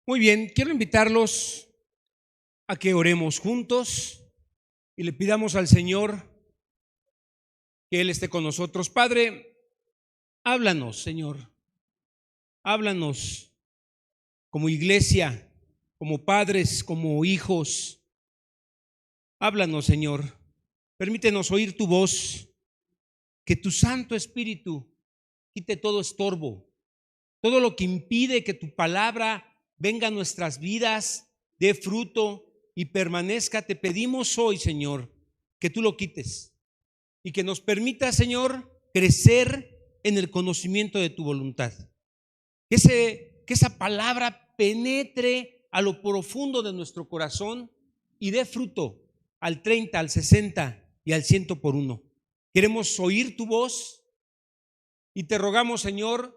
Muy bien, quiero invitarlos a que oremos juntos y le pidamos al Señor que Él esté con nosotros. Padre, háblanos, Señor, háblanos como iglesia, como padres, como hijos. Háblanos, Señor, permítenos oír tu voz, que tu Santo Espíritu quite todo estorbo, todo lo que impide que tu palabra venga a nuestras vidas, dé fruto y permanezca. Te pedimos hoy, Señor, que tú lo quites y que nos permita, Señor, crecer en el conocimiento de tu voluntad. Que esa palabra penetre a lo profundo de nuestro corazón y dé fruto al 30, al 60 y al 100 por uno. Queremos oír tu voz y te rogamos, Señor,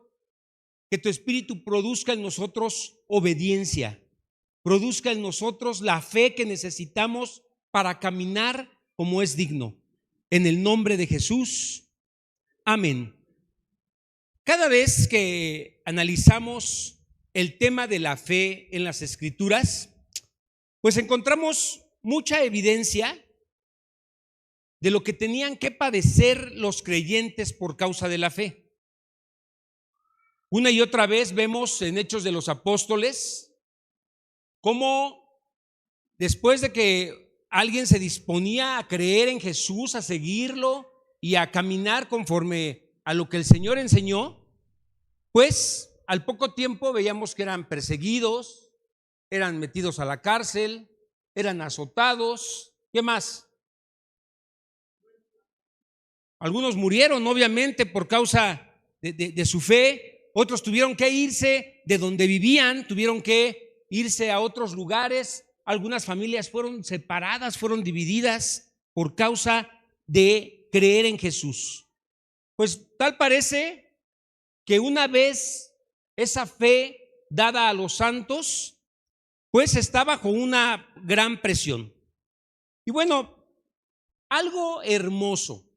que tu Espíritu produzca en nosotros obediencia, produzca en nosotros la fe que necesitamos para caminar como es digno. En el nombre de Jesús, amén. Cada vez que analizamos el tema de la fe en las Escrituras, pues encontramos mucha evidencia de lo que tenían que padecer los creyentes por causa de la fe. Una y otra vez vemos en Hechos de los Apóstoles cómo después de que alguien se disponía a creer en Jesús, a seguirlo y a caminar conforme a lo que el Señor enseñó, pues al poco tiempo veíamos que eran perseguidos, eran metidos a la cárcel, eran azotados. ¿Qué más? Algunos murieron, obviamente, por causa de su fe. Otros tuvieron que irse de donde vivían, tuvieron que irse a otros lugares. Algunas familias fueron separadas, fueron divididas por causa de creer en Jesús. Pues tal parece que una vez esa fe dada a los santos, pues está bajo una gran presión. Y bueno, algo hermoso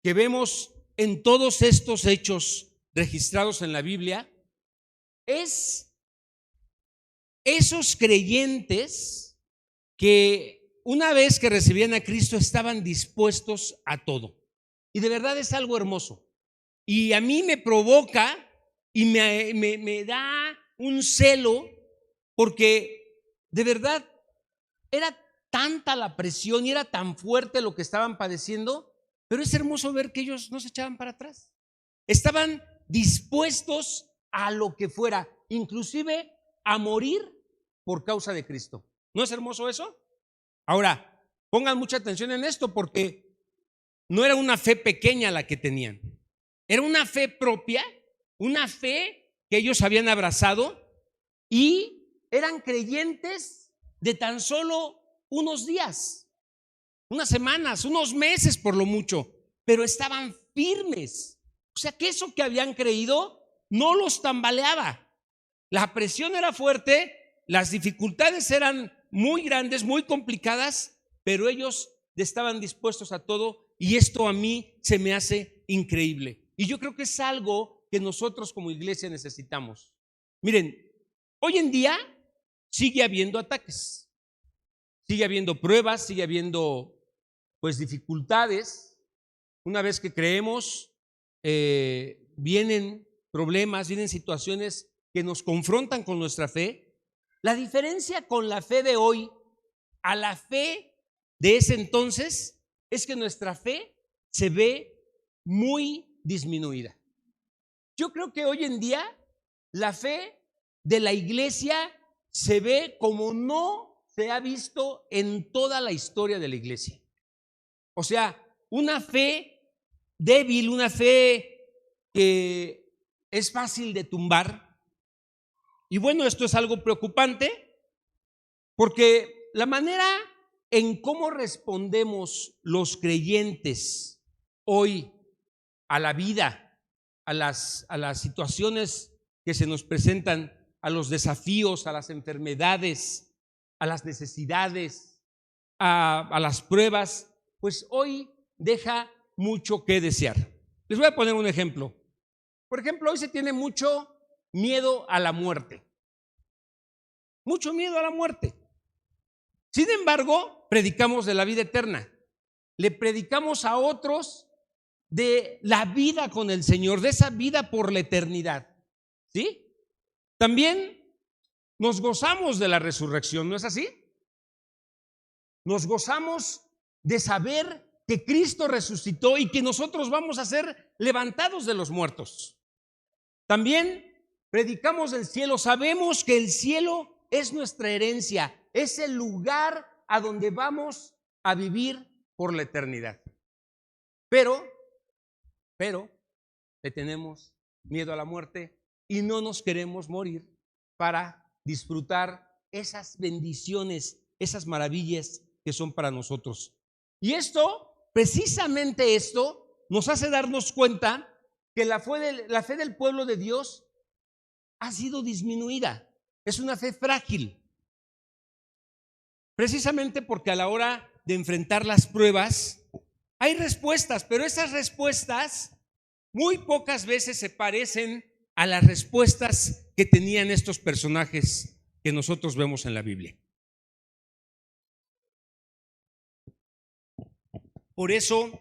que vemos en todos estos hechos registrados en la Biblia es esos creyentes que una vez que recibían a Cristo estaban dispuestos a todo. Y de verdad es algo hermoso. Y a mí me provoca y me da un celo, porque de verdad era tanta la presión y era tan fuerte lo que estaban padeciendo, pero es hermoso ver que ellos no se echaban para atrás. Estaban dispuestos a lo que fuera, inclusive a morir por causa de Cristo. ¿No es hermoso eso? Ahora, pongan mucha atención en esto, porque no era una fe pequeña la que tenían, era una fe propia, una fe que ellos habían abrazado y eran creyentes de tan solo unos días, unas semanas, unos meses por lo mucho, pero estaban firmes. O sea que eso que habían creído no los tambaleaba. La presión era fuerte, las dificultades eran muy grandes, muy complicadas, pero ellos estaban dispuestos a todo, y esto a mí se me hace increíble. Y yo creo que es algo que nosotros como iglesia necesitamos. Miren, hoy en día sigue habiendo ataques, sigue habiendo pruebas, sigue habiendo pues dificultades. Una vez que creemos, vienen problemas, vienen situaciones que nos confrontan con nuestra fe. La diferencia con la fe de hoy a la fe de ese entonces es que nuestra fe se ve muy disminuida. Yo creo que hoy en día la fe de la iglesia se ve como no se ha visto en toda la historia de la iglesia. O sea, una fe débil, una fe que es fácil de tumbar. Y bueno, esto es algo preocupante, porque la manera en cómo respondemos los creyentes hoy a la vida, a las situaciones que se nos presentan, a los desafíos, a las enfermedades, a las necesidades, a las pruebas, pues hoy deja mucho que desear. Les voy a poner un ejemplo. Por ejemplo, hoy se tiene mucho miedo a la muerte. mucho miedo a la muerte. Sin embargo, predicamos de la vida eterna. Le predicamos a otros de la vida con el Señor, de esa vida por la eternidad. ¿Sí? También nos gozamos de la resurrección, ¿no es así? Nos gozamos de saber que Cristo resucitó y que nosotros vamos a ser levantados de los muertos. También predicamos del cielo. Sabemos que el cielo es nuestra herencia, es el lugar a donde vamos a vivir por la eternidad. Pero le tenemos miedo a la muerte y no nos queremos morir para disfrutar esas bendiciones, esas maravillas que son para nosotros. Y precisamente esto, nos hace darnos cuenta que la fe del pueblo de Dios ha sido disminuida. Es una fe frágil. Precisamente porque a la hora de enfrentar las pruebas hay respuestas, pero esas respuestas muy pocas veces se parecen a las respuestas que tenían estos personajes que nosotros vemos en la Biblia. Por eso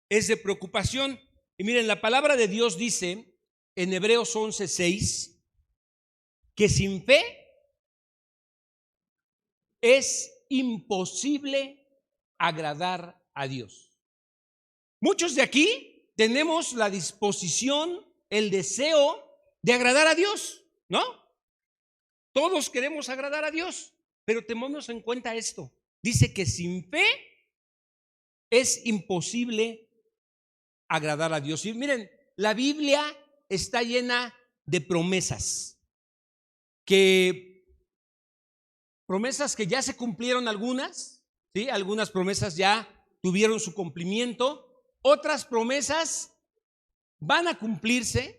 es de preocupación. Y miren, la palabra de Dios dice en Hebreos 11:6 que sin fe es imposible agradar a Dios. Muchos de aquí tenemos la disposición, el deseo de agradar a Dios, ¿no? Todos queremos agradar a Dios, pero tomemos en cuenta esto. Dice que sin fe es imposible agradar a Dios. Y miren, la Biblia está llena de promesas que ya se cumplieron algunas, ¿sí? Algunas promesas ya tuvieron su cumplimiento, otras promesas van a cumplirse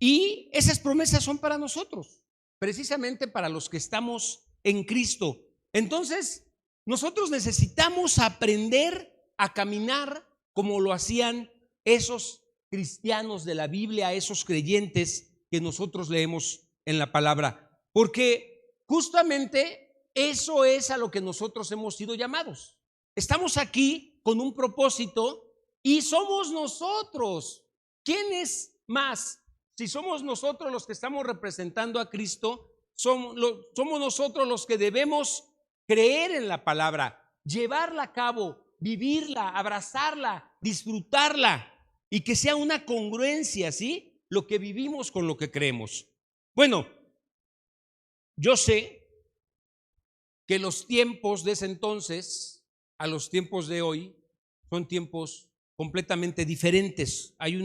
y esas promesas son para nosotros, precisamente para los que estamos en Cristo. Entonces, nosotros necesitamos aprender a caminar como lo hacían esos cristianos de la Biblia, esos creyentes que nosotros leemos en la palabra, porque justamente eso es a lo que nosotros hemos sido llamados. Estamos aquí con un propósito y somos nosotros. ¿Quién es más? Si somos nosotros los que estamos representando a Cristo, somos nosotros los que debemos creer en la palabra, llevarla a cabo, vivirla, abrazarla, disfrutarla y que sea una congruencia, ¿sí? Lo que vivimos con lo que creemos. Bueno, yo sé que los tiempos de ese entonces a los tiempos de hoy son tiempos completamente diferentes. Hay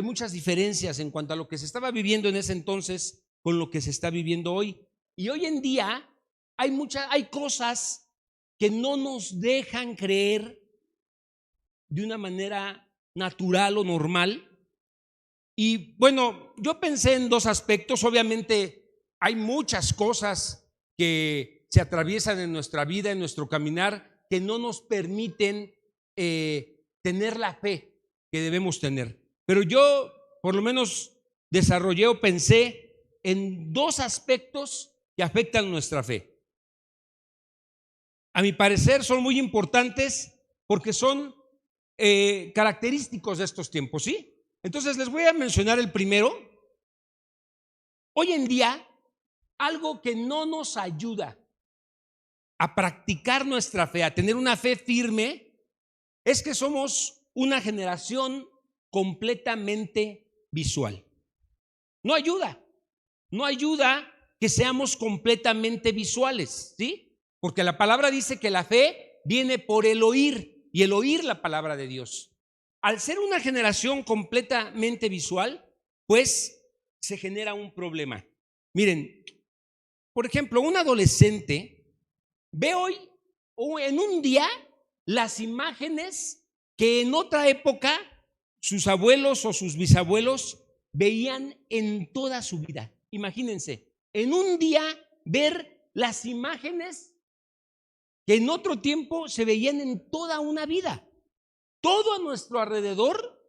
muchas diferencias en cuanto a lo que se estaba viviendo en ese entonces con lo que se está viviendo hoy. Y hoy en día hay cosas que no nos dejan creer de una manera natural o normal. Y bueno, yo pensé en dos aspectos. Obviamente hay muchas cosas que se atraviesan en nuestra vida, en nuestro caminar, que no nos permiten tener la fe que debemos tener. Pero yo por lo menos desarrollé o pensé en dos aspectos que afectan nuestra fe. A mi parecer son muy importantes porque son característicos de estos tiempos, ¿sí? Entonces les voy a mencionar el primero. Hoy en día, algo que no nos ayuda a practicar nuestra fe, a tener una fe firme, es que somos una generación completamente visual. No ayuda que seamos completamente visuales, ¿sí? Porque la palabra dice que la fe viene por el oír y el oír la palabra de Dios. Al ser una generación completamente visual, pues se genera un problema. Miren, por ejemplo, un adolescente ve hoy o en un día las imágenes que en otra época sus abuelos o sus bisabuelos veían en toda su vida. Imagínense, en un día ver las imágenes que en otro tiempo se veían en toda una vida. Todo a nuestro alrededor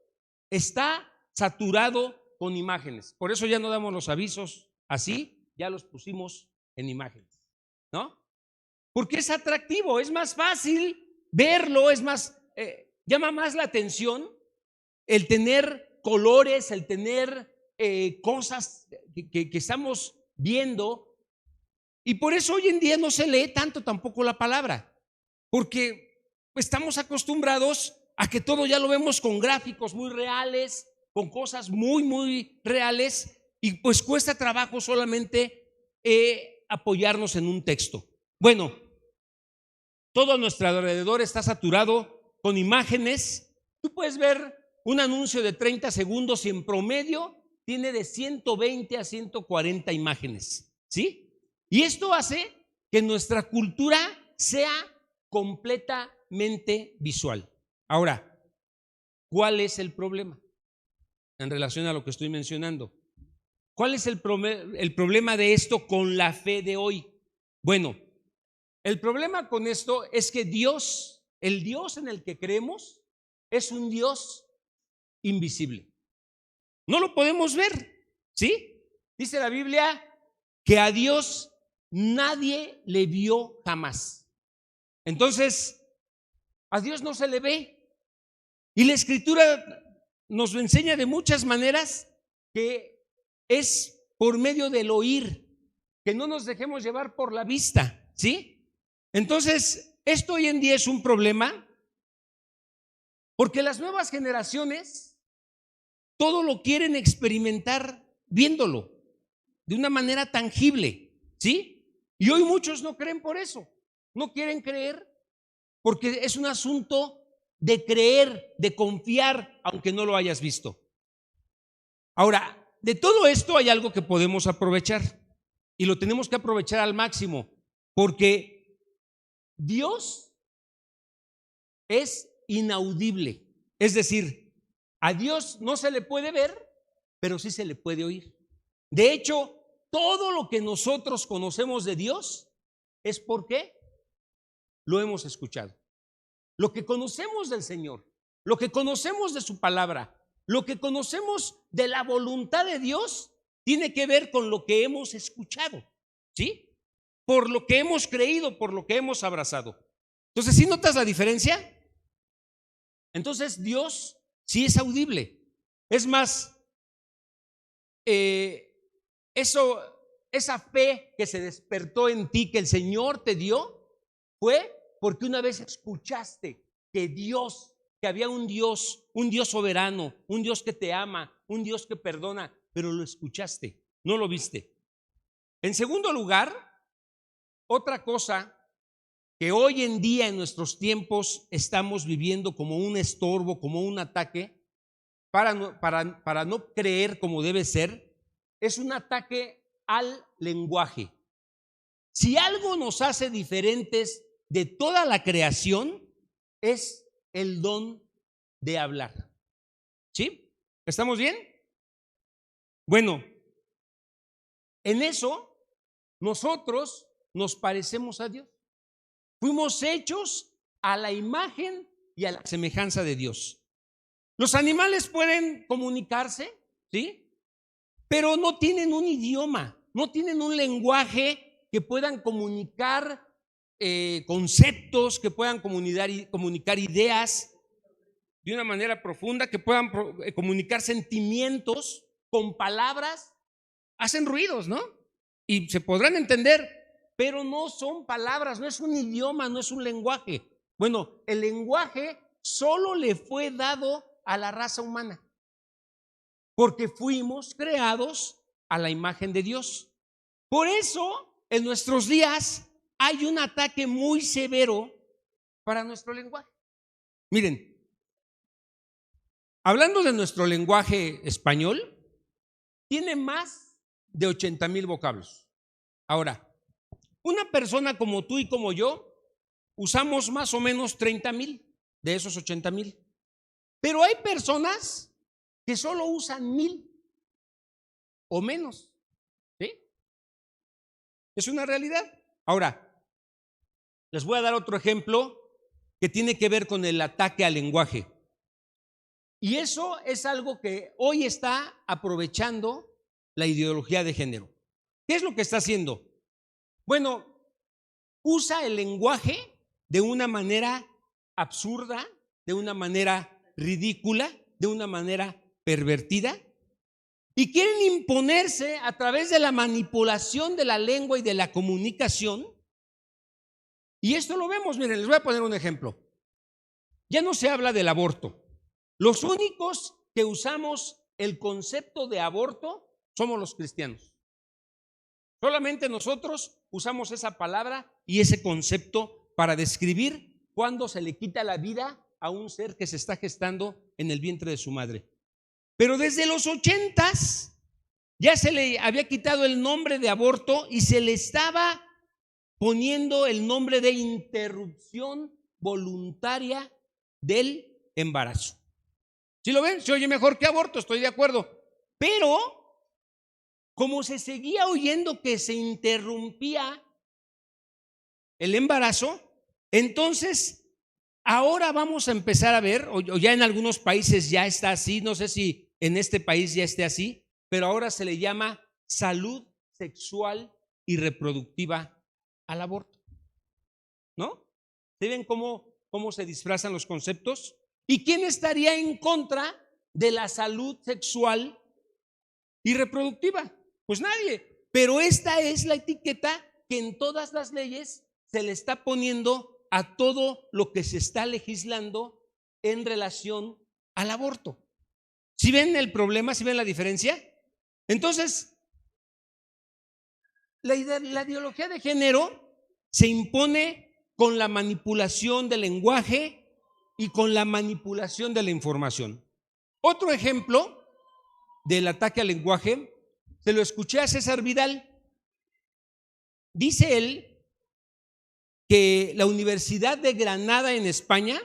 está saturado con imágenes. Por eso ya no damos los avisos así, ya los pusimos en imágenes, ¿no? Porque es atractivo, es más fácil verlo, es más, llama más la atención el tener colores, el tener cosas que estamos viendo. Y por eso hoy en día no se lee tanto tampoco la palabra, porque estamos acostumbrados a que todo ya lo vemos con gráficos muy reales, con cosas muy reales, y pues cuesta trabajo solamente apoyarnos en un texto. Bueno, todo a nuestro alrededor está saturado con imágenes. Tú puedes ver un anuncio de 30 segundos y en promedio tiene de 120 a 140 imágenes, ¿sí? Y esto hace que nuestra cultura sea completamente visual. Ahora, ¿cuál es el problema en relación a lo que estoy mencionando? ¿Cuál es el problema de esto con la fe de hoy? Bueno, el problema con esto es que Dios, el Dios en el que creemos, es un Dios invisible. No lo podemos ver, ¿sí? Dice la Biblia que a Dios nadie le vio jamás. Entonces, a Dios no se le ve. Y la Escritura nos lo enseña de muchas maneras, que es por medio del oír, que no nos dejemos llevar por la vista, ¿sí? Entonces, esto hoy en día es un problema, porque las nuevas generaciones todo lo quieren experimentar viéndolo de una manera tangible, ¿sí? Y hoy muchos no creen por eso, no quieren creer, porque es un asunto de creer, de confiar, aunque no lo hayas visto. Ahora, de todo esto hay algo que podemos aprovechar, y lo tenemos que aprovechar al máximo, porque Dios es inaudible. Es decir, a Dios no se le puede ver, pero sí se le puede oír. De hecho, todo lo que nosotros conocemos de Dios es porque lo hemos escuchado. Lo que conocemos del Señor, lo que conocemos de su palabra, lo que conocemos de la voluntad de Dios, tiene que ver con lo que hemos escuchado, ¿sí? Por lo que hemos creído, por lo que hemos abrazado. Entonces, ¿sí notas la diferencia? Entonces, Dios sí es audible. Es más, esa fe que se despertó en ti, que el Señor te dio, fue porque una vez escuchaste que Dios, que había un Dios soberano, un Dios que te ama, un Dios que perdona, pero lo escuchaste, no lo viste. En segundo lugar, otra cosa que hoy en día en nuestros tiempos estamos viviendo como un estorbo, como un ataque, para no creer como debe ser, es un ataque al lenguaje. Si algo nos hace diferentes de toda la creación, es el don de hablar. ¿Sí? ¿Estamos bien? Bueno, en eso nosotros nos parecemos a Dios. Fuimos hechos a la imagen y a la semejanza de Dios. Los animales pueden comunicarse, ¿sí? Pero no tienen un idioma, no tienen un lenguaje que puedan comunicar conceptos, que puedan comunicar ideas de una manera profunda, que puedan comunicar sentimientos con palabras. Hacen ruidos, ¿no? Y se podrán entender, pero no son palabras, no es un idioma, no es un lenguaje. Bueno, el lenguaje solo le fue dado a la raza humana, porque fuimos creados a la imagen de Dios. Por eso, en nuestros días hay un ataque muy severo para nuestro lenguaje. Miren, hablando de nuestro lenguaje español, tiene más de 80,000 vocablos. Ahora, una persona como tú y como yo usamos más o menos 30,000 de esos 80,000. Pero hay personas que solo usan 1,000 o menos, ¿sí? Es una realidad. Ahora, les voy a dar otro ejemplo que tiene que ver con el ataque al lenguaje. Y eso es algo que hoy está aprovechando la ideología de género. ¿Qué es lo que está haciendo? Bueno, usa el lenguaje de una manera absurda, de una manera ridícula, de una manera pervertida, y quieren imponerse a través de la manipulación de la lengua y de la comunicación. Y esto lo vemos, miren, les voy a poner un ejemplo. Ya no se habla del aborto. Los únicos que usamos el concepto de aborto somos los cristianos. Solamente nosotros usamos esa palabra y ese concepto para describir cuando se le quita la vida a un ser que se está gestando en el vientre de su madre. Pero desde los 80s ya se le había quitado el nombre de aborto y se le estaba poniendo el nombre de interrupción voluntaria del embarazo. ¿Sí lo ven? Se oye mejor que aborto, estoy de acuerdo. Pero como se seguía oyendo que se interrumpía el embarazo, entonces ahora vamos a empezar a ver, o ya en algunos países ya está así, no sé si en este país ya esté así, pero ahora se le llama salud sexual y reproductiva al aborto, ¿no? ¿Sí ven cómo se disfrazan los conceptos? ¿Y quién estaría en contra de la salud sexual y reproductiva? Pues nadie. Pero esta es la etiqueta que en todas las leyes se le está poniendo a todo lo que se está legislando en relación al aborto. ¿Sí ven el problema? ¿Sí ven la diferencia? Entonces, la ideología de género se impone con la manipulación del lenguaje y con la manipulación de la información. Otro ejemplo del ataque al lenguaje se lo escuché a César Vidal. Dice él que la Universidad de Granada en España,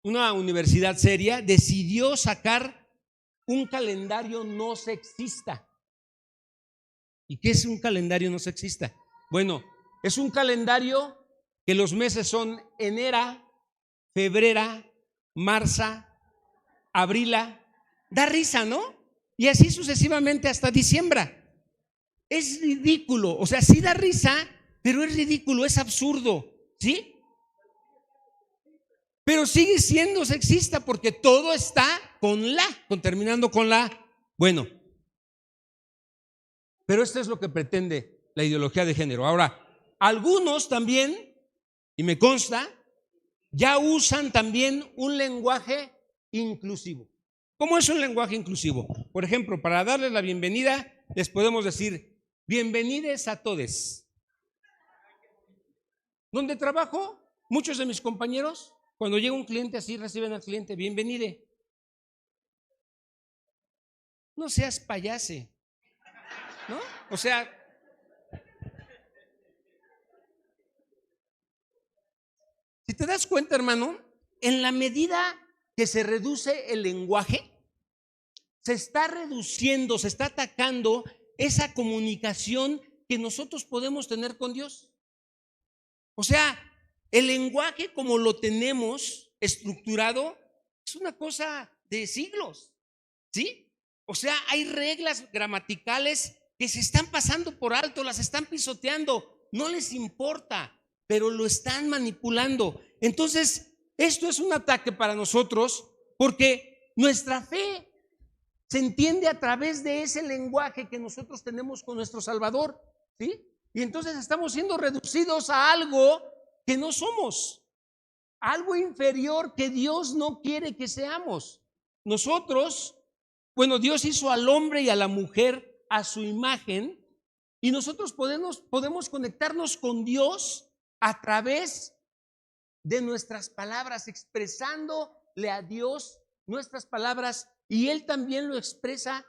una universidad seria, decidió sacar un calendario no sexista. ¿Y qué es un calendario no sexista? Bueno, es un calendario que los meses son enero, febrero, marzo, abril. Da risa, ¿no? Y así sucesivamente hasta diciembre. Es ridículo, o sea, sí da risa, pero es ridículo, es absurdo, ¿sí? Pero sigue siendo sexista porque todo está terminando con la. Bueno, pero esto es lo que pretende la ideología de género. Ahora, algunos también, y me consta, ya usan también un lenguaje inclusivo. ¿Cómo es un lenguaje inclusivo? Por ejemplo, para darles la bienvenida, les podemos decir, bienvenides a todes. Donde trabajo, muchos de mis compañeros, cuando llega un cliente así, reciben al cliente, bienvenide. No seas payase, ¿no? O sea, si te das cuenta, hermano, en la medida que se reduce el lenguaje, se está reduciendo, se está atacando esa comunicación que nosotros podemos tener con Dios. O sea, el lenguaje como lo tenemos estructurado es una cosa de siglos, ¿sí? O sea, hay reglas gramaticales que se están pasando por alto, las están pisoteando, no les importa, pero lo están manipulando. Entonces, esto es un ataque para nosotros porque nuestra fe se entiende a través de ese lenguaje que nosotros tenemos con nuestro Salvador, ¿sí? Y entonces estamos siendo reducidos a algo que no somos, algo inferior que Dios no quiere que seamos. Nosotros, bueno, Dios hizo al hombre y a la mujer a su imagen y nosotros podemos conectarnos con Dios a través de nuestras palabras, expresándole a Dios nuestras palabras, y Él también lo expresa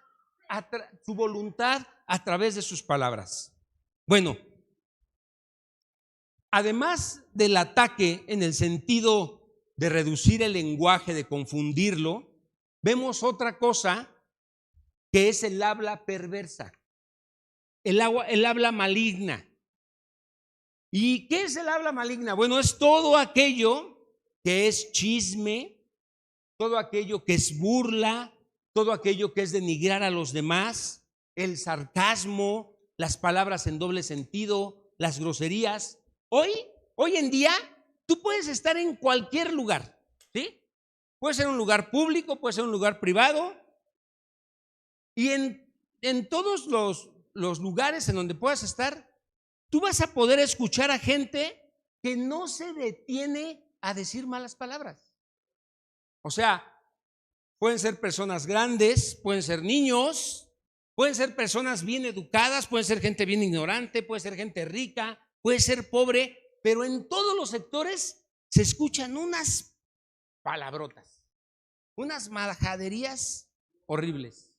su voluntad a través de sus palabras. Bueno, además del ataque en el sentido de reducir el lenguaje, de confundirlo, vemos otra cosa que es el habla perversa, el habla maligna. ¿Y qué es el habla maligna? Bueno, es todo aquello que es chisme, todo aquello que es burla, todo aquello que es denigrar a los demás, el sarcasmo, las palabras en doble sentido, las groserías. Hoy en día, tú puedes estar en cualquier lugar, ¿sí? Puede ser un lugar público, puede ser un lugar privado, y en todos los lugares en donde puedas estar, tú vas a poder escuchar a gente que no se detiene a decir malas palabras. O sea, pueden ser personas grandes, pueden ser niños, pueden ser personas bien educadas, pueden ser gente bien ignorante, puede ser gente rica, puede ser pobre, pero en todos los sectores se escuchan unas palabrotas, unas majaderías horribles,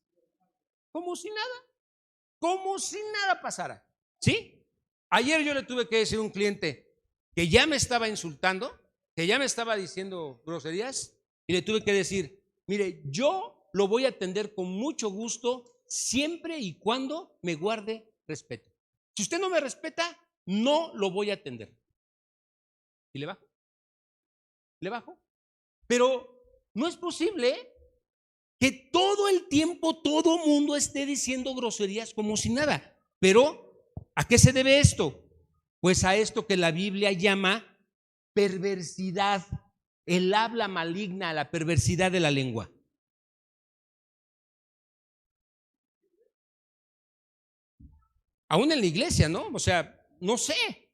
como si nada pasara, ¿sí? Ayer yo le tuve que decir a un cliente que ya me estaba insultando, que ya me estaba diciendo groserías, y le tuve que decir: mire, yo lo voy a atender con mucho gusto siempre y cuando me guarde respeto. Si usted no me respeta, no lo voy a atender. Y le bajo. Pero no es posible que todo el tiempo todo mundo esté diciendo groserías como si nada. Pero ¿a qué se debe esto? Pues a esto que la Biblia llama perversidad, el habla maligna, la perversidad de la lengua. Aún en la iglesia, ¿no? O sea, no sé.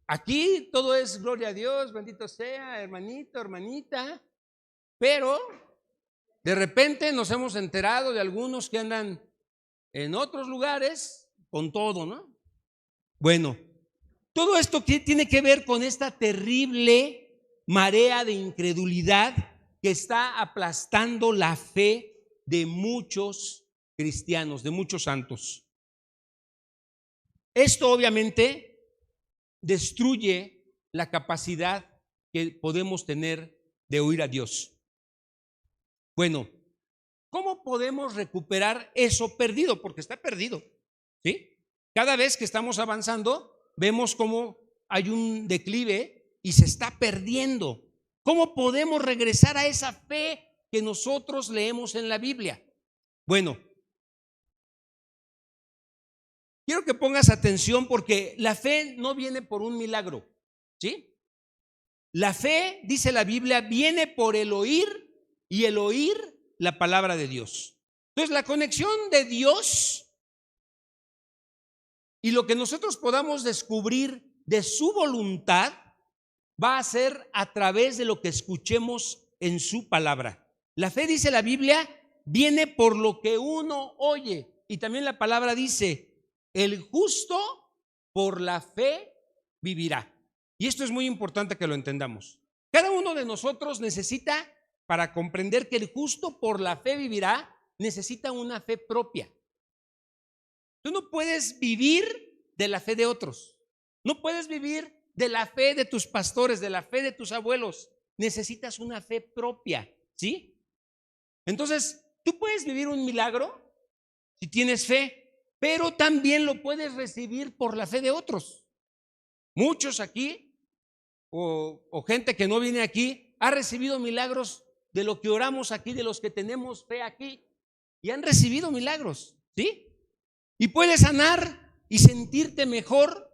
Aquí todo es gloria a Dios, bendito sea, hermanito, hermanita. Pero de repente nos hemos enterado de algunos que andan en otros lugares con todo, ¿no? Bueno, todo esto tiene que ver con esta terrible marea de incredulidad que está aplastando la fe de muchos cristianos, de muchos santos. Esto obviamente destruye la capacidad que podemos tener de oír a Dios. Bueno, ¿cómo podemos recuperar eso perdido? Porque está perdido, ¿sí? Cada vez que estamos avanzando, vemos cómo hay un declive y se está perdiendo. ¿Cómo podemos regresar a esa fe que nosotros leemos en la Biblia? Bueno, quiero que pongas atención porque la fe no viene por un milagro, ¿sí? La fe, dice la Biblia, viene por el oír y el oír la palabra de Dios. Entonces, la conexión de Dios y lo que nosotros podamos descubrir de su voluntad va a ser a través de lo que escuchemos en su palabra. La fe, dice la Biblia, viene por lo que uno oye. Y también la palabra dice: el justo por la fe vivirá. Y esto es muy importante que lo entendamos. Cada uno de nosotros necesita, para comprender que el justo por la fe vivirá, necesita una fe propia. Tú no puedes vivir de la fe de otros. No puedes vivir de la fe de tus pastores, de la fe de tus abuelos. Necesitas una fe propia, ¿sí? Entonces, tú puedes vivir un milagro si tienes fe, pero también lo puedes recibir por la fe de otros. Muchos aquí, o gente que no viene aquí, ha recibido milagros de lo que oramos aquí, de los que tenemos fe aquí, y han recibido milagros, ¿sí? Y puedes sanar y sentirte mejor,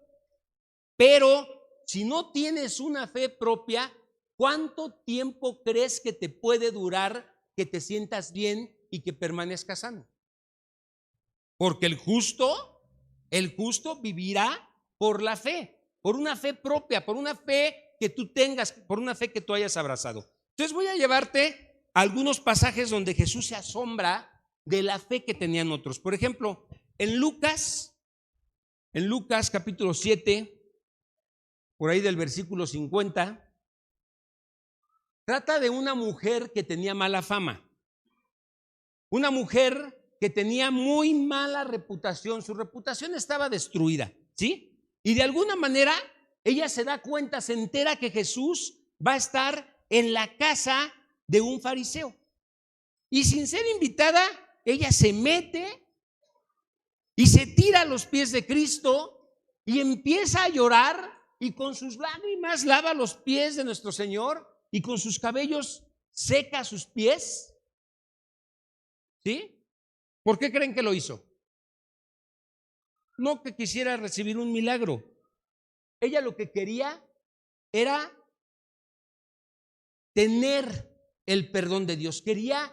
pero si no tienes una fe propia, ¿cuánto tiempo crees que te puede durar que te sientas bien y que permanezcas sano? Porque el justo vivirá por la fe, por una fe propia, por una fe que tú tengas, por una fe que tú hayas abrazado. Entonces voy a llevarte a algunos pasajes donde Jesús se asombra de la fe que tenían otros. Por ejemplo, en Lucas capítulo 7, por ahí del versículo 50, trata de una mujer que tenía mala fama, una mujer que tenía muy mala reputación, su reputación estaba destruida, ¿sí? Y de alguna manera ella se da cuenta, se entera que Jesús va a estar en la casa de un fariseo. Y sin ser invitada, ella se mete y se tira a los pies de Cristo y empieza a llorar, y con sus lágrimas lava los pies de nuestro Señor y con sus cabellos seca sus pies, ¿sí? ¿Por qué creen que lo hizo? no que quisiera recibir un milagro. Ella lo que quería era tener el perdón de Dios, quería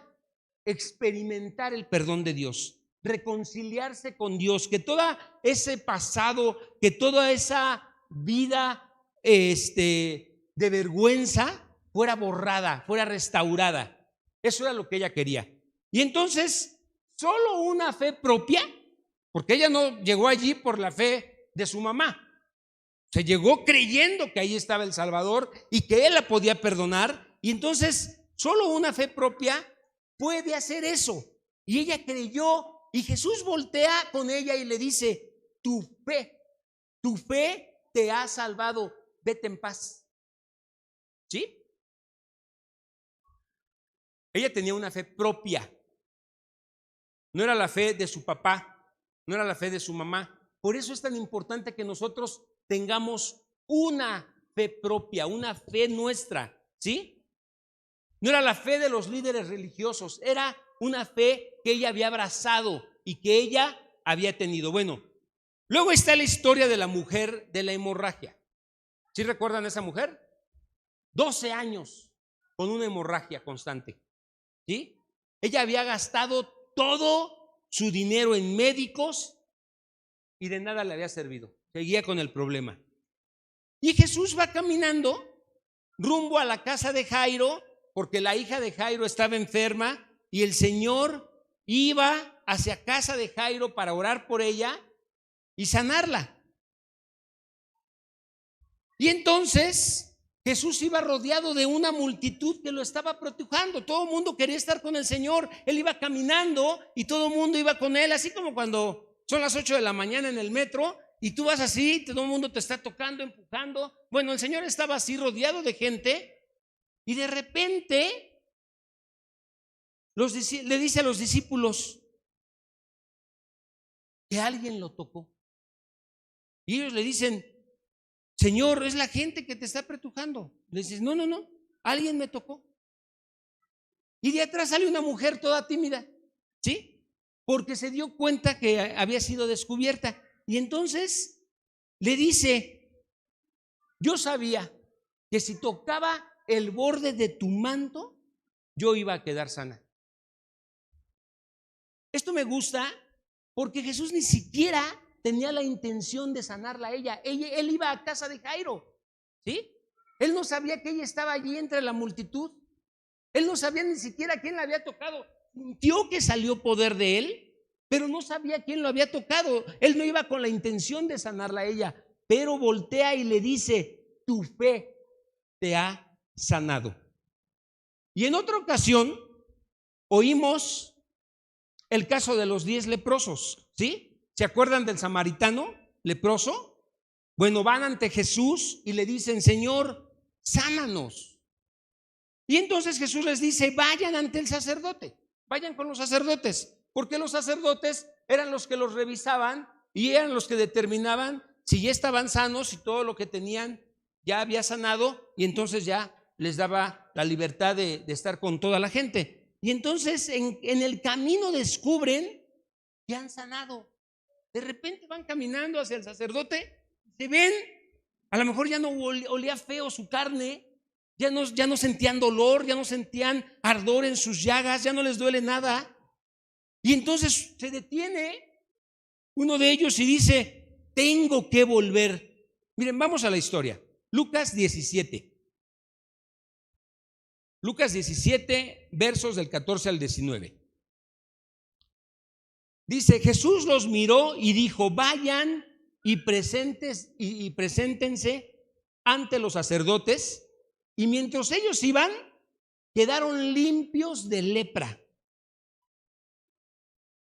experimentar el perdón de Dios, reconciliarse con Dios, que todo ese pasado, que toda esa vida de vergüenza fuera borrada, fuera restaurada. Eso era lo que ella quería. Y entonces, solo una fe propia, porque ella no llegó allí por la fe de su mamá, se llegó creyendo que ahí estaba el Salvador y que Él la podía perdonar. Y entonces, solo una fe propia puede hacer eso. Y ella creyó, y Jesús voltea con ella y le dice: tu fe te ha salvado, vete en paz. ¿Sí? Ella tenía una fe propia. No era la fe de su papá, no era la fe de su mamá. Por eso es tan importante que nosotros tengamos una fe propia, una fe nuestra, ¿sí? No era la fe de los líderes religiosos, era una fe que ella había abrazado y que ella había tenido. Bueno, luego está la historia de la mujer de la hemorragia. ¿Sí recuerdan a esa mujer? 12 años con una hemorragia constante, ¿sí? Ella había gastado todo su dinero en médicos y de nada le había servido. Seguía con el problema. Y Jesús va caminando rumbo a la casa de Jairo, porque la hija de Jairo estaba enferma, y el Señor iba hacia casa de Jairo para orar por ella y sanarla. Y entonces Jesús iba rodeado de una multitud que lo estaba protejando. Todo el mundo quería estar con el Señor. Él iba caminando y todo el mundo iba con él, así como cuando son las 8 de la mañana en el metro y tú vas así, todo el mundo te está tocando, empujando. Bueno, el Señor estaba así rodeado de gente y de repente le dice a los discípulos que alguien lo tocó. Y ellos le dicen: Señor, es la gente que te está apretujando. Le dices: no, alguien me tocó. Y de atrás sale una mujer toda tímida, ¿sí? Porque se dio cuenta que había sido descubierta. Y entonces le dice: yo sabía que si tocaba el borde de tu manto, yo iba a quedar sana. Esto me gusta porque Jesús ni siquiera tenía la intención de sanarla a ella. Él iba a casa de Jairo, ¿sí? Él no sabía que ella estaba allí entre la multitud. Él no sabía ni siquiera quién la había tocado. Sintió que salió poder de él, pero no sabía quién lo había tocado. Él no iba con la intención de sanarla a ella, pero voltea y le dice: tu fe te ha sanado. Y en otra ocasión oímos el caso de los 10 leprosos, ¿sí? ¿Se acuerdan del samaritano leproso? Bueno, van ante Jesús y le dicen: Señor, sánanos. Y entonces Jesús les dice: vayan ante el sacerdote, vayan con los sacerdotes, porque los sacerdotes eran los que los revisaban y eran los que determinaban si ya estaban sanos y todo lo que tenían ya había sanado, y entonces ya les daba la libertad de estar con toda la gente. Y entonces en el camino descubren que han sanado. De repente van caminando hacia el sacerdote, se ven, a lo mejor ya no olía feo su carne, ya no sentían dolor, ya no sentían ardor en sus llagas, ya no les duele nada. Y entonces se detiene uno de ellos y dice: tengo que volver. Miren, vamos a la historia. Lucas 17. Lucas 17, versos del 14 al 19. Dice: Jesús los miró y dijo: vayan y preséntense ante los sacerdotes. Y mientras ellos iban, quedaron limpios de lepra.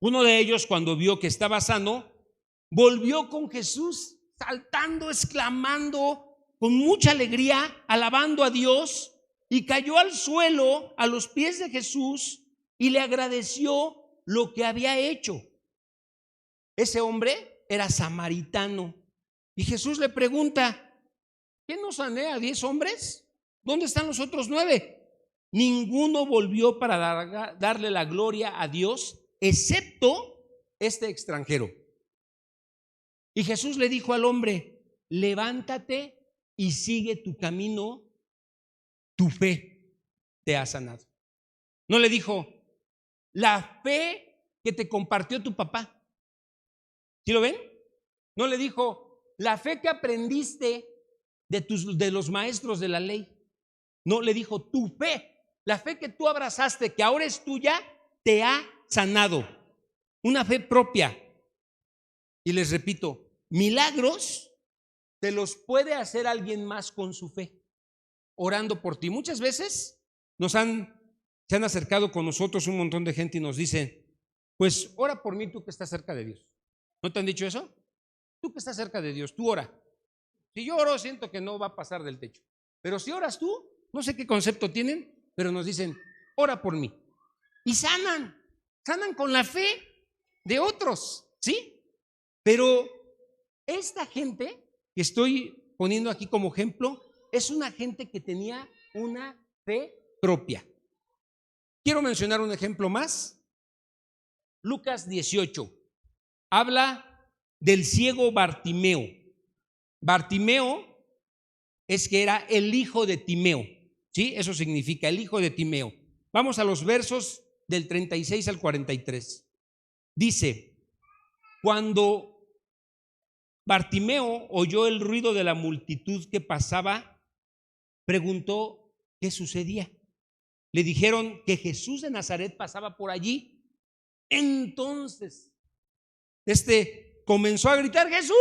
Uno de ellos, cuando vio que estaba sano, volvió con Jesús saltando, exclamando, con mucha alegría, alabando a Dios, y cayó al suelo a los pies de Jesús y le agradeció lo que había hecho. Ese hombre era samaritano. Y Jesús le pregunta: ¿qué no sané a 10 hombres? ¿Dónde están los otros 9? Ninguno volvió para darle la gloria a Dios, excepto este extranjero. Y Jesús le dijo al hombre: levántate y sigue tu camino, tu fe te ha sanado. No le dijo: la fe que te compartió tu papá. ¿Sí lo ven? No le dijo: la fe que aprendiste de los maestros de la ley. No, le dijo: tu fe, la fe que tú abrazaste, que ahora es tuya, te ha sanado. Una fe propia. Y les repito, milagros te los puede hacer alguien más con su fe, orando por ti. Muchas veces se han acercado con nosotros un montón de gente y nos dicen: pues ora por mí, tú que estás cerca de Dios. ¿No te han dicho eso? Tú que estás cerca de Dios, tú ora. Si yo oro, siento que no va a pasar del techo. Pero si oras tú, no sé qué concepto tienen, pero nos dicen: ora por mí. Y sanan con la fe de otros, ¿sí? Pero esta gente que estoy poniendo aquí como ejemplo es una gente que tenía una fe propia. Quiero mencionar un ejemplo más. Lucas 18 habla del ciego Bartimeo. Bartimeo es que era el hijo de Timeo, ¿sí? Eso significa el hijo de Timeo. Vamos a los versos del 36 al 43. Dice: cuando Bartimeo oyó el ruido de la multitud que pasaba, preguntó qué sucedía. Le dijeron que Jesús de Nazaret pasaba por allí. Entonces comenzó a gritar: Jesús,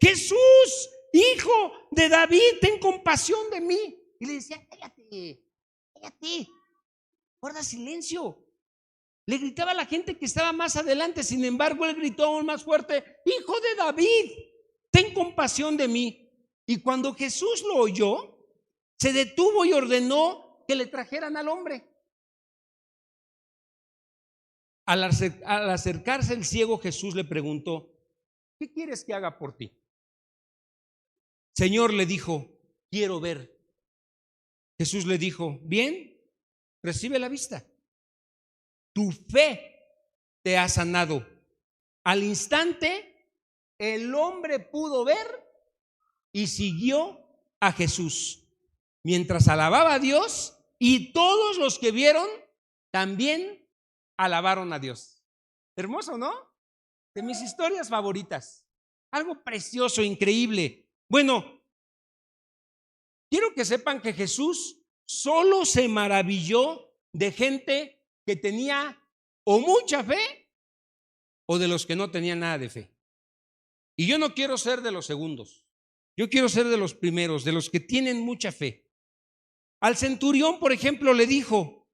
Jesús, hijo de David, ten compasión de mí. Y le decía: cállate, guarda silencio. Le gritaba a la gente que estaba más adelante. Sin embargo, él gritó aún más fuerte: hijo de David, ten compasión de mí. Y cuando Jesús lo oyó, se detuvo y ordenó que le trajeran al hombre. Al acercarse el ciego, Jesús le preguntó: ¿qué quieres que haga por ti? Señor, le dijo: quiero ver. Jesús le dijo: bien, recibe la vista. Tu fe te ha sanado. Al instante, el hombre pudo ver y siguió a Jesús, mientras alababa a Dios, y todos los que vieron también alabaron a Dios. Hermoso, ¿no? De mis historias favoritas. Algo precioso, increíble. Bueno, quiero que sepan que Jesús solo se maravilló de gente que tenía o mucha fe o de los que no tenían nada de fe. Y yo no quiero ser de los segundos. Yo quiero ser de los primeros, de los que tienen mucha fe. Al centurión, por ejemplo, le dijo: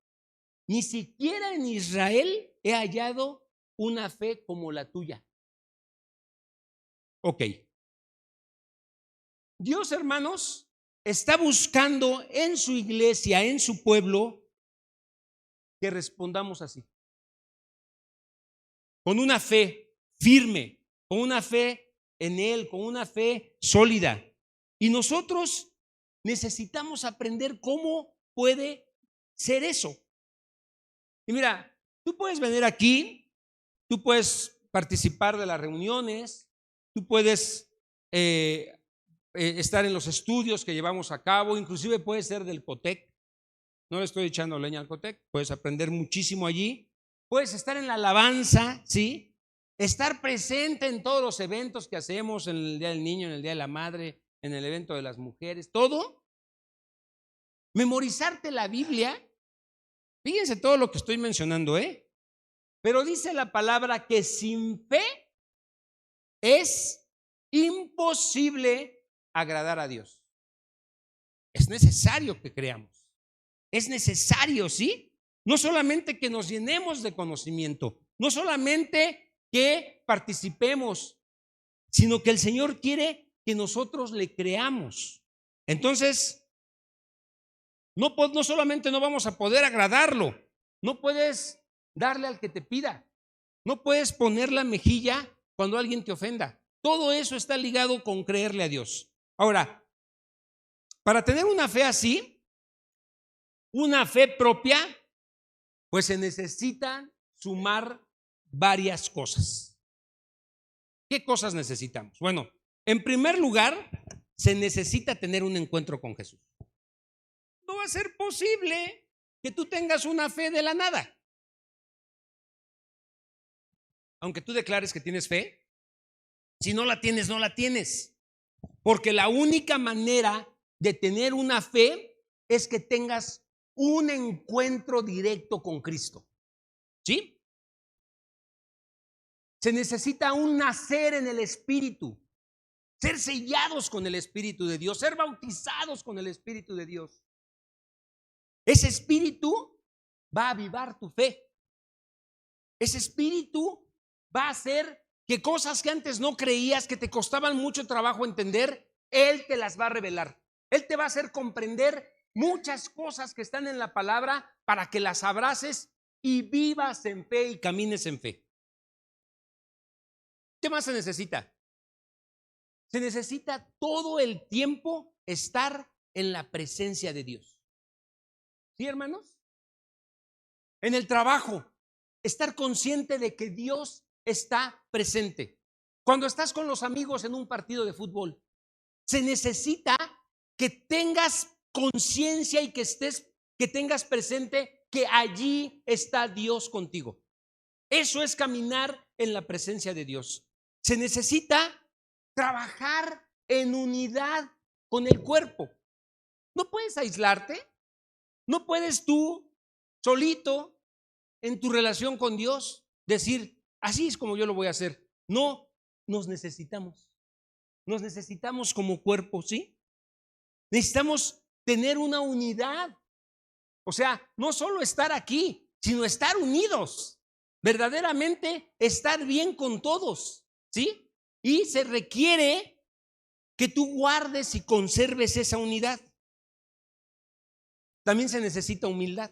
ni siquiera en Israel he hallado una fe como la tuya. Ok. Dios, hermanos, está buscando en su iglesia, en su pueblo, que respondamos así, con una fe firme, con una fe en Él, con una fe sólida. Y nosotros necesitamos aprender cómo puede ser eso. Y mira, tú puedes venir aquí, tú puedes participar de las reuniones, tú puedes estar en los estudios que llevamos a cabo, inclusive puedes ser del COTEC. No le estoy echando leña al COTEC, puedes aprender muchísimo allí. Puedes estar en la alabanza, ¿sí? Estar presente en todos los eventos que hacemos, en el Día del Niño, en el Día de la Madre, en el evento de las mujeres, todo. Memorizarte la Biblia. Fíjense todo lo que estoy mencionando, pero dice la palabra que sin fe es imposible agradar a Dios. Es necesario que creamos. Es necesario, ¿sí? No solamente que nos llenemos de conocimiento, no solamente que participemos, sino que el Señor quiere que nosotros le creamos. Entonces, no solamente no vamos a poder agradarlo, no puedes darle al que te pida, no puedes poner la mejilla cuando alguien te ofenda. Todo eso está ligado con creerle a Dios. Ahora, para tener una fe así, una fe propia, pues se necesitan sumar varias cosas. ¿Qué cosas necesitamos? Bueno, en primer lugar, se necesita tener un encuentro con Jesús. No va a ser posible que tú tengas una fe de la nada. Aunque tú declares que tienes fe, si no la tienes, no la tienes. Porque la única manera de tener una fe es que tengas un encuentro directo con Cristo. ¿Sí? Se necesita un nacer en el Espíritu, ser sellados con el Espíritu de Dios, ser bautizados con el Espíritu de Dios. Ese Espíritu va a avivar tu fe. Ese Espíritu va a hacer que cosas que antes no creías, que te costaban mucho trabajo entender, Él te las va a revelar. Él te va a hacer comprender muchas cosas que están en la palabra para que las abraces y vivas en fe y camines en fe. ¿Qué más se necesita? Se necesita todo el tiempo estar en la presencia de Dios. ¿Sí, hermanos? En el trabajo, estar consciente de que Dios está presente. Cuando estás con los amigos en un partido de fútbol, se necesita que tengas conciencia y que tengas presente que allí está Dios contigo. Eso es caminar en la presencia de Dios. Se necesita trabajar en unidad con el cuerpo. No puedes aislarte. No puedes tú solito en tu relación con Dios decir, así es como yo lo voy a hacer. No, nos necesitamos. Nos necesitamos como cuerpo, ¿sí? Necesitamos tener una unidad. O sea, no solo estar aquí, sino estar unidos. Verdaderamente estar bien con todos, ¿sí? Y se requiere que tú guardes y conserves esa unidad. También se necesita humildad.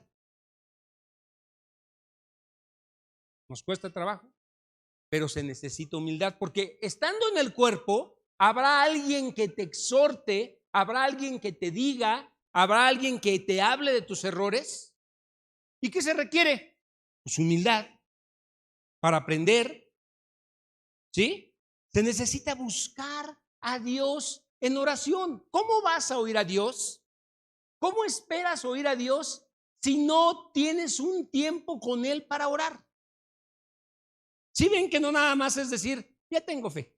Nos cuesta trabajo, pero se necesita humildad, porque estando en el cuerpo, habrá alguien que te exhorte, habrá alguien que te diga, habrá alguien que te hable de tus errores. ¿Y qué se requiere? Pues humildad para aprender, ¿sí? Se necesita buscar a Dios en oración. ¿Cómo vas a oír a Dios? ¿Cómo esperas oír a Dios si no tienes un tiempo con Él para orar? ¿Sí ven que no nada más es decir, ya tengo fe?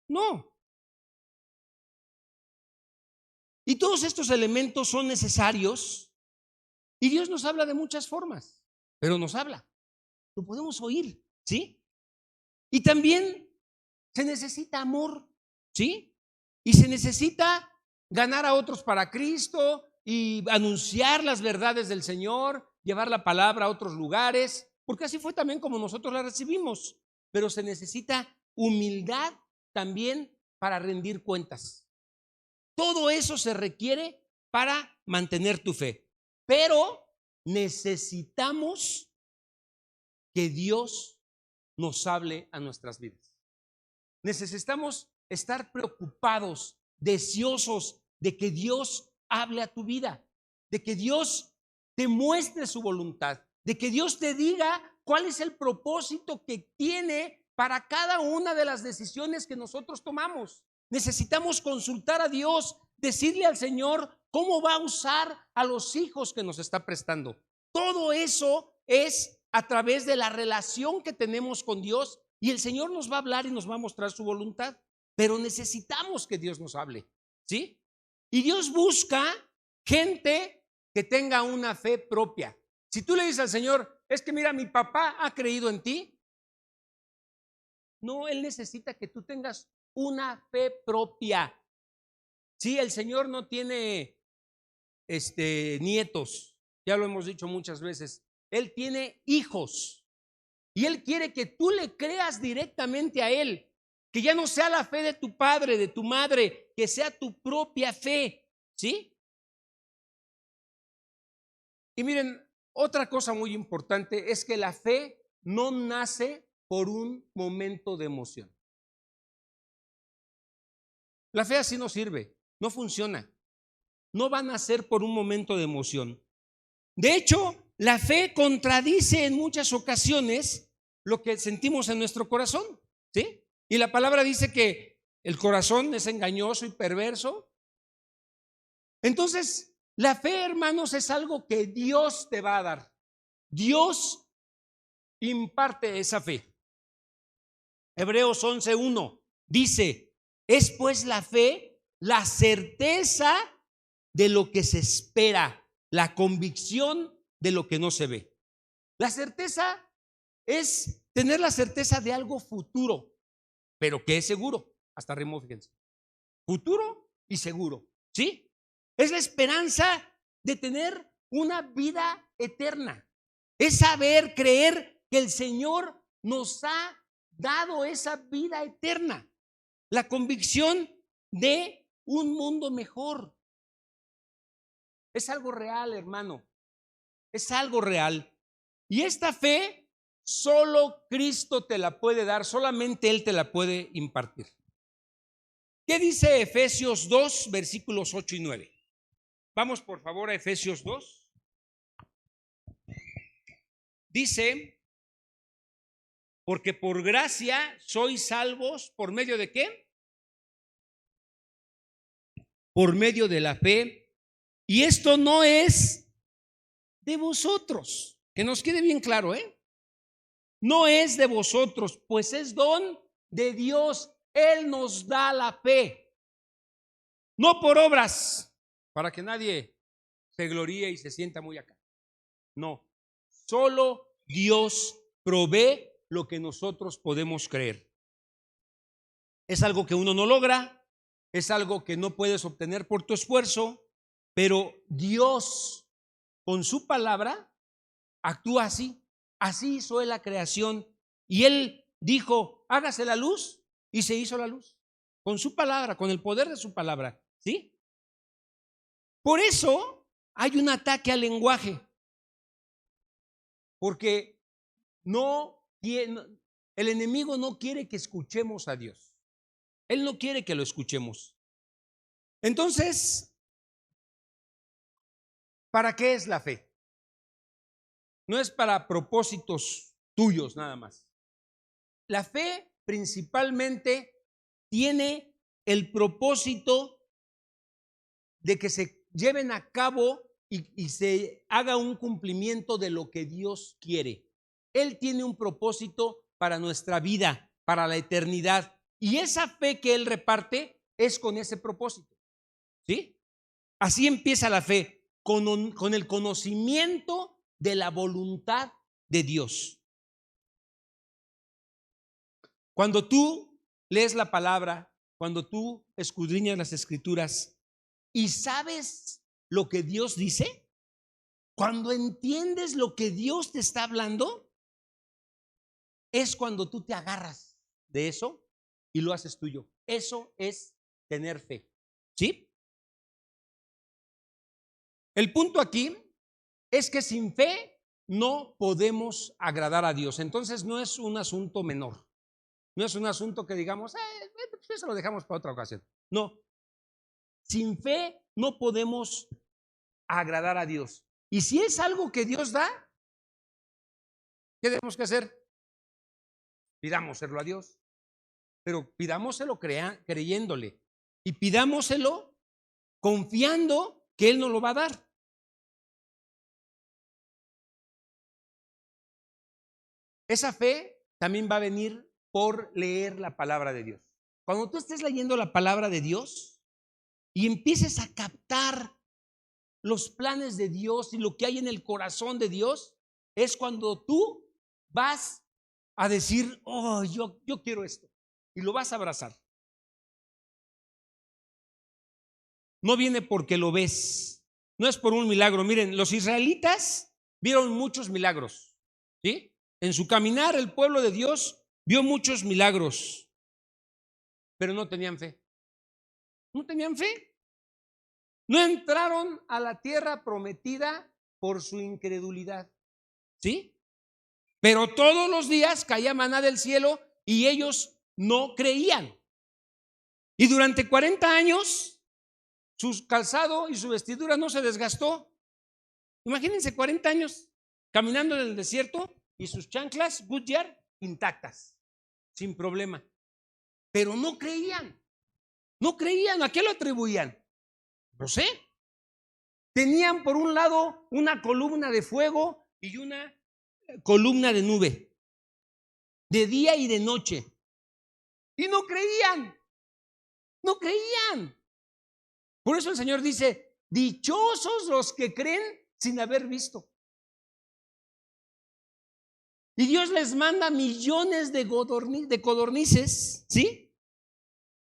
No. Y todos estos elementos son necesarios y Dios nos habla de muchas formas, pero nos habla. Lo podemos oír, ¿sí? Y también se necesita amor, ¿sí? Y se necesita ganar a otros para Cristo y anunciar las verdades del Señor, llevar la palabra a otros lugares, porque así fue también como nosotros la recibimos. Pero se necesita humildad también para rendir cuentas. Todo eso se requiere para mantener tu fe. Pero necesitamos que Dios nos hable a nuestras vidas. Necesitamos estar preocupados, deseosos de que Dios hable a tu vida, de que Dios te muestre su voluntad, de que Dios te diga cuál es el propósito que tiene para cada una de las decisiones que nosotros tomamos. Necesitamos consultar a Dios, decirle al Señor cómo va a usar a los hijos que nos está prestando. Todo eso es a través de la relación que tenemos con Dios, y el Señor nos va a hablar y nos va a mostrar su voluntad, pero necesitamos que Dios nos hable, ¿sí? Y Dios busca gente que tenga una fe propia. Si tú le dices al Señor, es que mira, mi papá ha creído en ti, no, Él necesita que tú tengas una fe propia. Sí, el Señor no tiene nietos, ya lo hemos dicho muchas veces. Él tiene hijos y Él quiere que tú le creas directamente a Él, que ya no sea la fe de tu padre, de tu madre, que sea tu propia fe, ¿sí? Y miren, otra cosa muy importante es que la fe no nace por un momento de emoción. La fe así no sirve, no funciona, no va a nacer por un momento de emoción. De hecho, la fe contradice en muchas ocasiones lo que sentimos en nuestro corazón, ¿sí? Y la palabra dice que el corazón es engañoso y perverso. Entonces, la fe, hermanos, es algo que Dios te va a dar. Dios imparte esa fe. Hebreos 11:1 dice: es pues la fe la certeza de lo que se espera, la convicción de lo que no se ve. La certeza es tener la certeza de algo futuro, pero que es seguro. Hasta rimó, fíjense. Futuro y seguro, ¿sí? Es la esperanza de tener una vida eterna. Es saber, creer que el Señor nos ha dado esa vida eterna. La convicción de un mundo mejor. Es algo real, hermano. Es algo real. Y esta fe solo Cristo te la puede dar, solamente Él te la puede impartir. ¿Qué dice Efesios 2, versículos 8 y 9? Vamos por favor a Efesios 2. Dice: porque por gracia sois salvos, ¿por medio de qué? Por medio de la fe. Y esto no es de vosotros. Que nos quede bien claro, no es de vosotros, pues es don de Dios. Él nos da la fe, no por obras, para que nadie se gloríe y se sienta muy acá. No, solo Dios provee lo que nosotros podemos creer. Es algo que uno no logra, es algo que no puedes obtener por tu esfuerzo, pero Dios con su palabra actúa así. Así hizo Él la creación y Él dijo: hágase la luz, y se hizo la luz con su palabra, con el poder de su palabra, ¿sí? Por eso hay un ataque al lenguaje, porque el enemigo no quiere que escuchemos a Dios. Él no quiere que lo escuchemos. Entonces, ¿para qué es la fe? No es para propósitos tuyos nada más. La fe principalmente tiene el propósito de que se lleven a cabo y se haga un cumplimiento de lo que Dios quiere. Él tiene un propósito para nuestra vida, para la eternidad. Y esa fe que Él reparte es con ese propósito, ¿sí? Así empieza la fe, con el conocimiento de la voluntad de Dios. Cuando tú lees la palabra, cuando tú escudriñas las escrituras y sabes lo que Dios dice, cuando entiendes lo que Dios te está hablando, es cuando tú te agarras de eso y lo haces tuyo. Eso es tener fe, ¿sí? El punto aquí es que sin fe no podemos agradar a Dios. Entonces no es un asunto menor. No es un asunto que digamos, pues eso lo dejamos para otra ocasión. No, sin fe no podemos agradar a Dios. Y si es algo que Dios da, ¿qué tenemos que hacer? Pidámoselo a Dios, pero pidámoselo creyéndole y pidámoselo confiando que Él nos lo va a dar. Esa fe también va a venir por leer la palabra de Dios. Cuando tú estés leyendo la palabra de Dios y empieces a captar los planes de Dios y lo que hay en el corazón de Dios, es cuando tú vas a decir: oh, yo quiero esto, y lo vas a abrazar. No viene porque lo ves, no es por un milagro. Miren, los israelitas vieron muchos milagros, ¿sí? En su caminar el pueblo de Dios vio muchos milagros, pero no tenían fe. No tenían fe. No entraron a la tierra prometida por su incredulidad, ¿sí? Pero todos los días caía maná del cielo y ellos no creían. Y durante 40 años su calzado y su vestidura no se desgastó. Imagínense 40 años caminando en el desierto y sus chanclas Goodyear intactas, sin problema. pero no creían. No creían. ¿A qué lo atribuían? No sé. Tenían por un lado una columna de fuego y una columna de nube, de día y de noche. Y no creían. No creían. Por eso el Señor dice, dichosos los que creen sin haber visto. Y Dios les manda millones de codornices, ¿sí?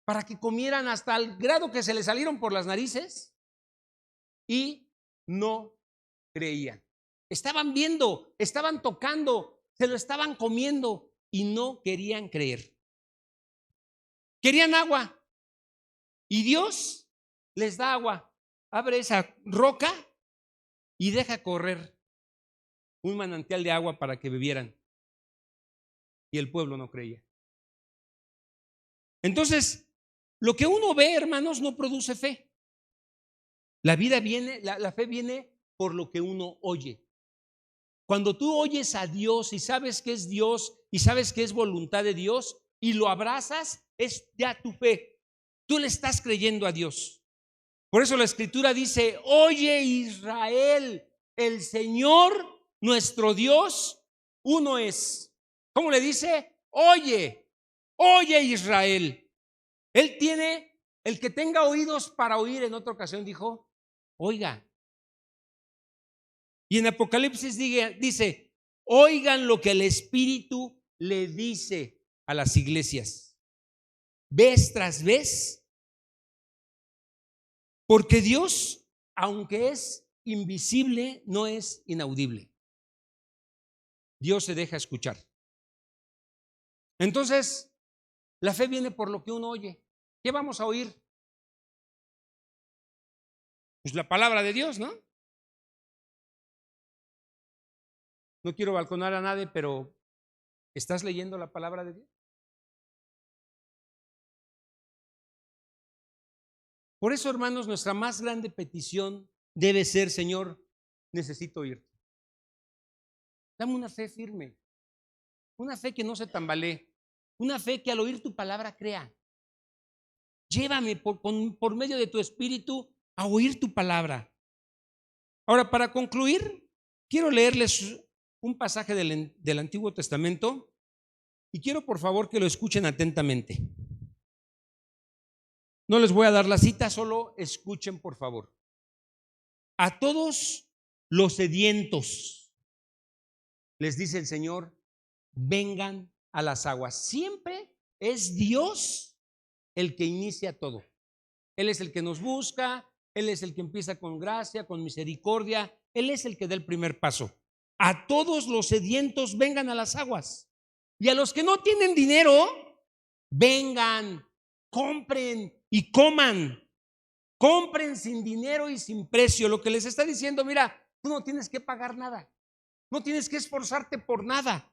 Para que comieran hasta el grado que se les salieron por las narices y no creían. Estaban viendo, estaban tocando, se lo estaban comiendo y no querían creer. Querían agua y Dios les da agua. Abre esa roca y deja correr un manantial de agua para que bebieran. Y el pueblo no creía. Entonces, lo que uno ve, hermanos, no produce fe. La fe viene por lo que uno oye. Cuando tú oyes a Dios y sabes que es Dios y sabes que es voluntad de Dios y lo abrazas, es ya tu fe. Tú le estás creyendo a Dios. Por eso la Escritura dice, oye Israel, el Señor nuestro Dios, uno es. ¿Cómo le dice? Oye Israel. Él tiene, el que tenga oídos para oír, en otra ocasión dijo, oiga. Y en Apocalipsis dice, oigan lo que el Espíritu le dice a las iglesias, vez tras vez, porque Dios, aunque es invisible, no es inaudible. Dios se deja escuchar. Entonces, la fe viene por lo que uno oye. ¿Qué vamos a oír? Pues la palabra de Dios, ¿no? No quiero balconar a nadie, pero ¿estás leyendo la palabra de Dios? Por eso, hermanos, nuestra más grande petición debe ser, Señor, necesito oírte. Dame una fe firme, una fe que no se tambalee, una fe que al oír tu palabra crea. Llévame por medio de tu Espíritu a oír tu palabra. Ahora, para concluir, quiero leerles un pasaje del Antiguo Testamento y quiero por favor que lo escuchen atentamente. No les voy a dar la cita, solo escuchen por favor. A todos los sedientos, les dice el Señor, vengan a las aguas. Siempre es Dios el que inicia todo. Él es el que nos busca, Él es el que empieza con gracia, con misericordia, Él es el que da el primer paso. A todos los sedientos vengan a las aguas. Y a los que no tienen dinero, vengan, compren y coman. Compren sin dinero y sin precio. Lo que les está diciendo, mira, tú no tienes que pagar nada. No tienes que esforzarte por nada.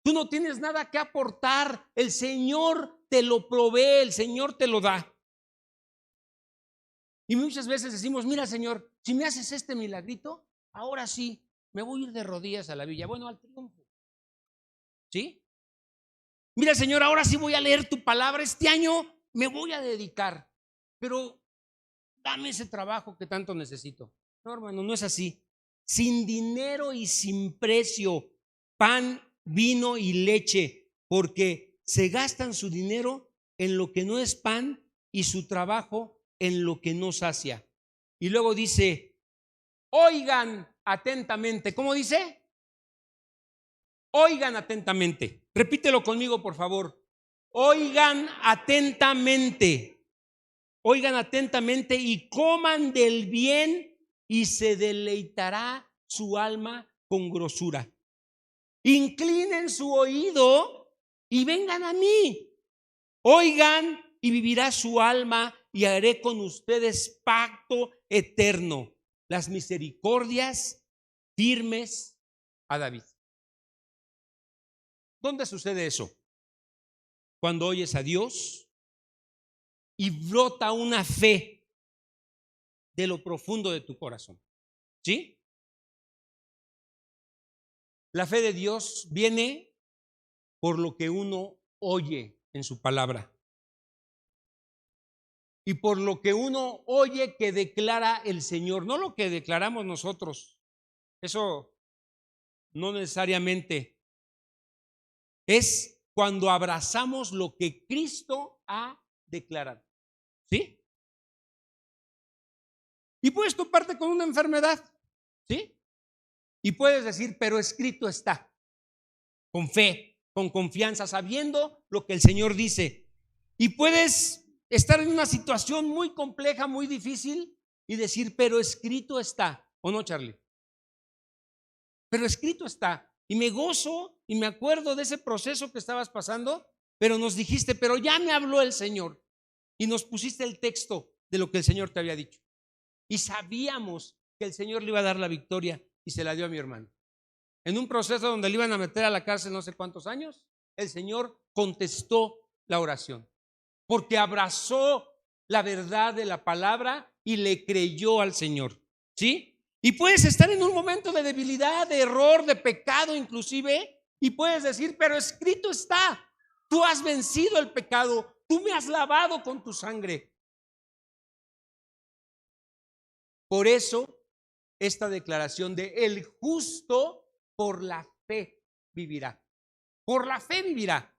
Tú no tienes nada que aportar. El Señor te lo provee, el Señor te lo da. Y muchas veces decimos, mira, Señor, si me haces este milagrito, ahora sí, me voy a ir de rodillas a la villa. Bueno, al triunfo. ¿Sí? Mira, Señor, ahora sí voy a leer tu palabra. Este año me voy a dedicar, pero dame ese trabajo que tanto necesito. No, hermano, no es así. Sin dinero y sin precio, pan, vino y leche, porque se gastan su dinero en lo que no es pan y su trabajo en lo que no sacia. Y luego dice, oigan atentamente. ¿Cómo dice? Oigan atentamente. Repítelo conmigo, por favor. Oigan atentamente. Oigan atentamente y coman del bien y se deleitará su alma con grosura. Inclinen su oído y vengan a mí. Oigan y vivirá su alma y haré con ustedes pacto eterno. Las misericordias firmes a David. ¿Dónde sucede eso? Cuando oyes a Dios y brota una fe de lo profundo de tu corazón. ¿Sí? La fe de Dios viene por lo que uno oye. en su palabra. Y por lo que uno oye que declara el Señor, no lo que declaramos nosotros, eso no necesariamente, es cuando abrazamos lo que Cristo ha declarado, ¿sí? Y puedes toparte con una enfermedad, ¿sí? Y puedes decir, pero escrito está, con fe, con confianza, sabiendo lo que el Señor dice. Y puedes estar en una situación muy compleja, muy difícil y decir, pero escrito está, ¿o no, Charlie? Pero escrito está. Y me gozo y me acuerdo de ese proceso que estabas pasando, pero nos dijiste, pero ya me habló el Señor. Y nos pusiste el texto de lo que el Señor te había dicho. Y sabíamos que el Señor le iba a dar la victoria y se la dio a mi hermano. En un proceso donde le iban a meter a la cárcel no sé cuántos años, el Señor contestó la oración, porque abrazó la verdad de la palabra y le creyó al Señor, ¿sí? Y puedes estar en un momento de debilidad, de error, de pecado inclusive, y puedes decir, pero escrito está, tú has vencido el pecado, tú me has lavado con tu sangre. Por eso, esta declaración de el justo por la fe vivirá. Por la fe vivirá.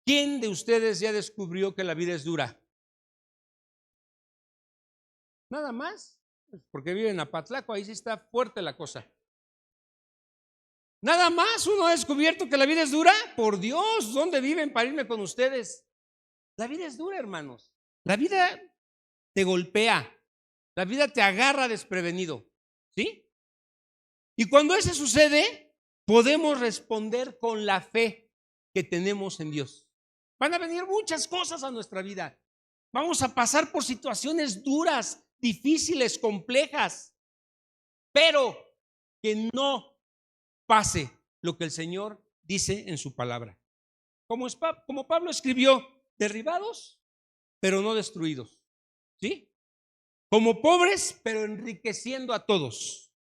¿Quién de ustedes ya descubrió que la vida es dura? Nada más, porque vive en Apatlaco, ahí sí está fuerte la cosa. Nada más uno ha descubierto que la vida es dura. Por Dios, ¿dónde viven para irme con ustedes? La vida es dura, hermanos. La vida te golpea, la vida te agarra desprevenido, ¿sí? Y cuando eso sucede, podemos responder con la fe que tenemos en Dios. Van a venir muchas cosas a nuestra vida. Vamos a pasar por situaciones duras, difíciles, complejas, pero que no pase lo que el Señor dice en su palabra. Como Pablo escribió, derribados, pero no destruidos, ¿sí? Como pobres, pero enriqueciendo a todos.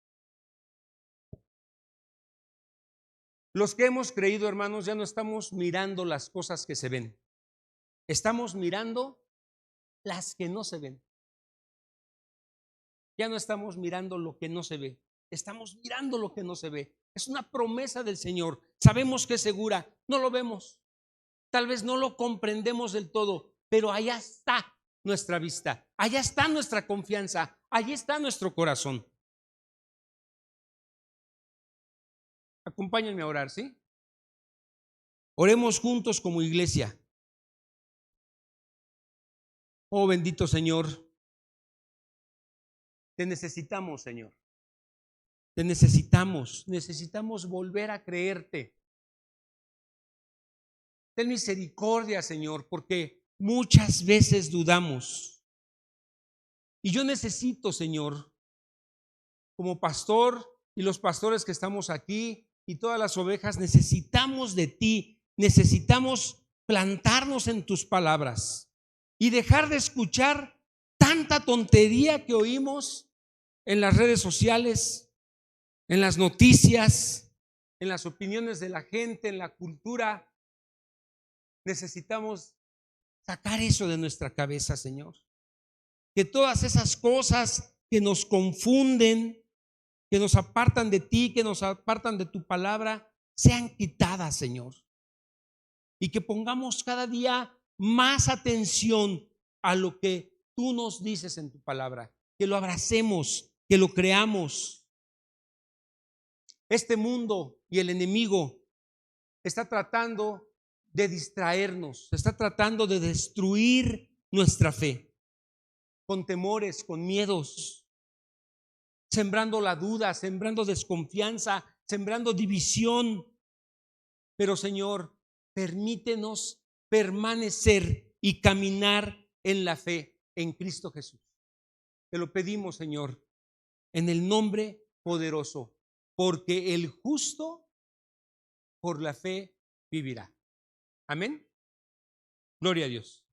Los que hemos creído, hermanos, ya no estamos mirando las cosas que se ven. Estamos mirando las que no se ven. Ya no estamos mirando lo que no se ve. Estamos mirando lo que no se ve. Es una promesa del Señor. Sabemos que es segura. No lo vemos. Tal vez no lo comprendemos del todo, pero allá está nuestra vista. Allá está nuestra confianza. Allí está nuestro corazón. Acompáñenme a orar, ¿sí? Oremos juntos como iglesia. Oh bendito Señor, te necesitamos, Señor. Te necesitamos volver a creerte. Ten misericordia, Señor, porque muchas veces dudamos. Y yo necesito, Señor, como pastor y los pastores que estamos aquí y todas las ovejas, necesitamos de ti, necesitamos plantarnos en tus palabras y dejar de escuchar tanta tontería que oímos en las redes sociales, en las noticias, en las opiniones de la gente, en la cultura. Necesitamos sacar eso de nuestra cabeza, Señor. Que todas esas cosas que nos confunden, que nos apartan de ti, que nos apartan de tu palabra, sean quitadas, Señor. Y que pongamos cada día más atención a lo que tú nos dices en tu palabra. Que lo abracemos, que lo creamos. Este mundo y el enemigo está tratando de distraernos, está tratando de destruir nuestra fe con temores, con miedos, sembrando la duda, sembrando desconfianza, sembrando división. Pero Señor, permítenos permanecer y caminar en la fe en Cristo Jesús. Te lo pedimos, Señor, en el nombre poderoso, porque el justo por la fe vivirá. Amén. Gloria a Dios.